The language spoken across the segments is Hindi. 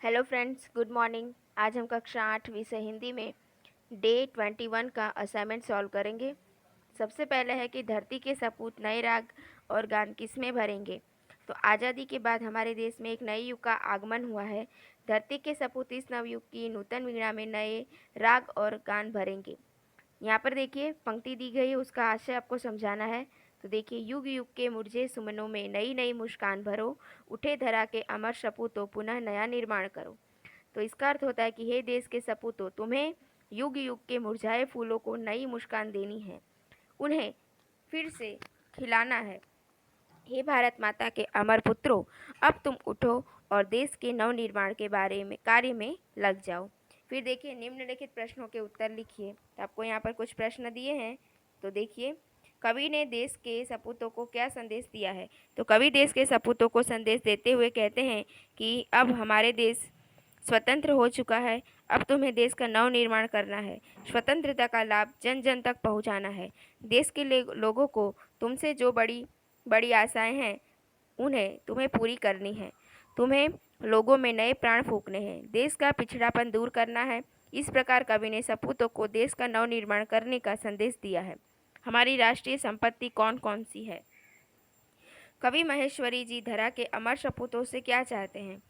Hello friends, good morning. आज हम कक्षा 8 विषय हिंदी में डे 21 का असाइनमेंट सॉल्व करेंगे। सबसे पहले है कि धरती के सपूत नए राग और गान किसमें भरेंगे। तो आज़ादी के बाद हमारे देश में एक नए युग का आगमन हुआ है। धरती के सपूत इस नवयुग की नूतन वीणा में नए राग और गान भरेंगे। यहाँ पर देखिए पंक्ति दी गई है, उसका आशय आपको समझाना है। तो देखिए, युग युग के मुरझे सुमनों में नई नई मुस्कान भरो, उठे धरा के अमर सपूतों पुनः नया निर्माण करो। तो इसका अर्थ होता है कि हे देश के सपूतों, तुम्हें युग युग के मुरझाए फूलों को नई मुस्कान देनी है, उन्हें फिर से खिलाना है। हे भारत माता के अमर पुत्रों, अब तुम उठो और देश के नवनिर्माण के बारे में कार्य में लग जाओ। फिर देखिए, निम्नलिखित प्रश्नों के उत्तर लिखिए। तो आपको यहाँ पर कुछ प्रश्न दिए हैं। तो देखिए, कवि ने देश के सपूतों को क्या संदेश दिया है। तो कवि देश के सपूतों को संदेश देते हुए कहते हैं कि अब हमारे देश स्वतंत्र हो चुका है, अब तुम्हें देश का नव निर्माण करना है। स्वतंत्रता का लाभ जन जन तक पहुंचाना है। देश के लोगों को तुमसे जो बड़ी बड़ी आशाएं हैं, उन्हें तुम्हें पूरी करनी है। तुम्हें लोगों में नए प्राण फूंकने हैं, देश का पिछड़ापन दूर करना है। इस प्रकार कवि ने सपूतों को देश का नव निर्माण करने का संदेश दिया है। हमारी राष्ट्रीय संपत्ति कौन कौन सी है। कवि महेश्वरी जी धरा के अमर सपूतों से क्या चाहते हैं।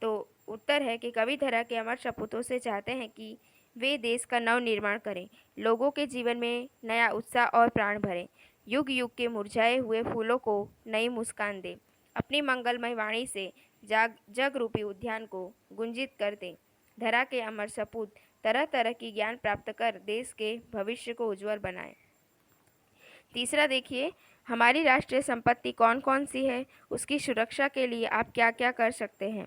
तो उत्तर है कि कवि धरा के अमर सपूतों से चाहते हैं कि वे देश का नव निर्माण करें, लोगों के जीवन में नया उत्साह और प्राण भरें, युग युग के मुरझाए हुए फूलों को नई मुस्कान दें, अपनी मंगलमय वाणी से जग रूपी उद्यान को गुंजित कर दें। धरा के अमर सपूत तरह तरह की ज्ञान प्राप्त कर देश के भविष्य को उज्जवल बनाएं। तीसरा देखिए, हमारी राष्ट्रीय संपत्ति कौन कौन सी है, उसकी सुरक्षा के लिए आप क्या क्या कर सकते हैं।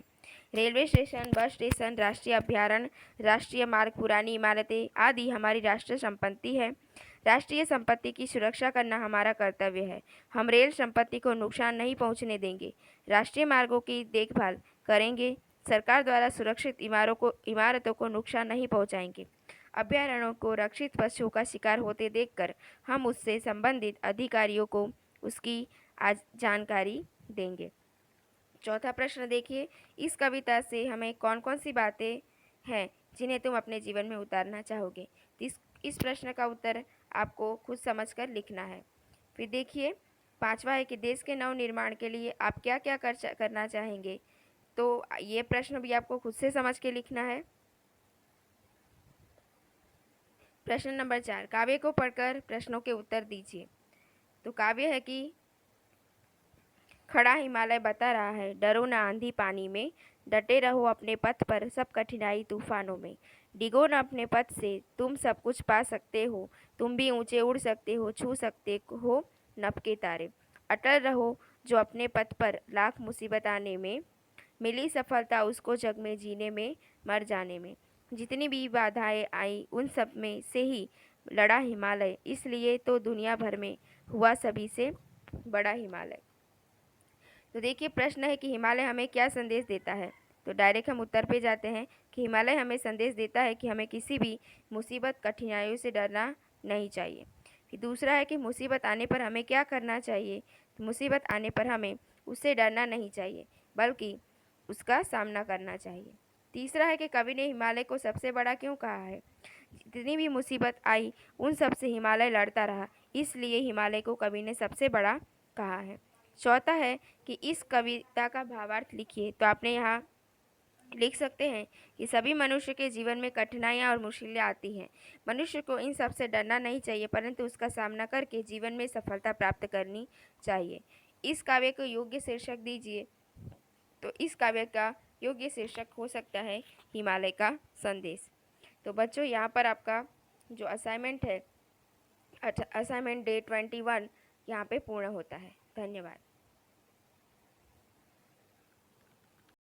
रेलवे स्टेशन, बस स्टेशन, राष्ट्रीय अभयारण्य, राष्ट्रीय मार्ग, पुरानी इमारतें आदि हमारी राष्ट्रीय संपत्ति है। राष्ट्रीय संपत्ति की सुरक्षा करना हमारा कर्तव्य है। हम रेल संपत्ति को नुकसान नहीं पहुंचने देंगे। राष्ट्रीय मार्गों की देखभाल करेंगे। सरकार द्वारा सुरक्षित इमारतों को नुकसान नहीं पहुंचाएंगे। अभयारण्यों को रक्षित पशुओं का शिकार होते देखकर हम उससे संबंधित अधिकारियों को उसकी आज जानकारी देंगे। चौथा प्रश्न देखिए, इस कविता से हमें कौन कौन सी बातें हैं जिन्हें तुम अपने जीवन में उतारना चाहोगे। तो इस प्रश्न का उत्तर आपको खुद समझकर लिखना है। फिर देखिए, पांचवा है कि देश के नव निर्माण के लिए आप क्या क्या करना चाहेंगे। तो ये प्रश्न भी आपको खुद से समझ के लिखना है। प्रश्न नंबर 4, काव्य को पढ़कर प्रश्नों के उत्तर दीजिए। तो काव्य है कि खड़ा हिमालय बता रहा है, डरो ना आंधी पानी में, डटे रहो अपने पथ पर सब कठिनाई तूफानों में। डिगो न अपने पथ से, तुम सब कुछ पा सकते हो, तुम भी ऊंचे उड़ सकते हो, छू सकते हो नभ के तारे। अटल रहो जो अपने पथ पर, लाख मुसीबत आने में मिली सफलता उसको जग में जीने में मर जाने में। जितनी भी बाधाएं आई उन सब में से ही लड़ा हिमालय, इसलिए तो दुनिया भर में हुआ सभी से बड़ा हिमालय। तो देखिए, प्रश्न है कि हिमालय हमें क्या संदेश देता है। तो डायरेक्ट हम उत्तर पे जाते हैं कि हिमालय हमें संदेश देता है कि हमें किसी भी मुसीबत कठिनाइयों से डरना नहीं चाहिए। फिर दूसरा है कि मुसीबत आने पर हमें क्या करना चाहिए। तो मुसीबत आने पर हमें उससे डरना नहीं चाहिए, बल्कि उसका सामना करना चाहिए। तीसरा है कि कवि ने हिमालय को सबसे बड़ा क्यों कहा है। जितनी भी मुसीबत आई उन सब से हिमालय लड़ता रहा, इसलिए हिमालय को कवि ने सबसे बड़ा कहा है। चौथा है कि इस कविता का भावार्थ लिखिए। तो आपने यहाँ लिख सकते हैं कि सभी मनुष्य के जीवन में कठिनाइयाँ और मुश्किलें आती हैं। मनुष्य को इन सब से डरना नहीं चाहिए, परंतु उसका सामना करके जीवन में सफलता प्राप्त करनी चाहिए। इस काव्य को योग्य शीर्षक दीजिए। तो इस काव्य का योग्य शीर्षक हो सकता है हिमालय का संदेश। तो बच्चों, यहाँ पर आपका जो असाइनमेंट है, असाइनमेंट डे 21 यहाँ पे पूर्ण होता है। धन्यवाद।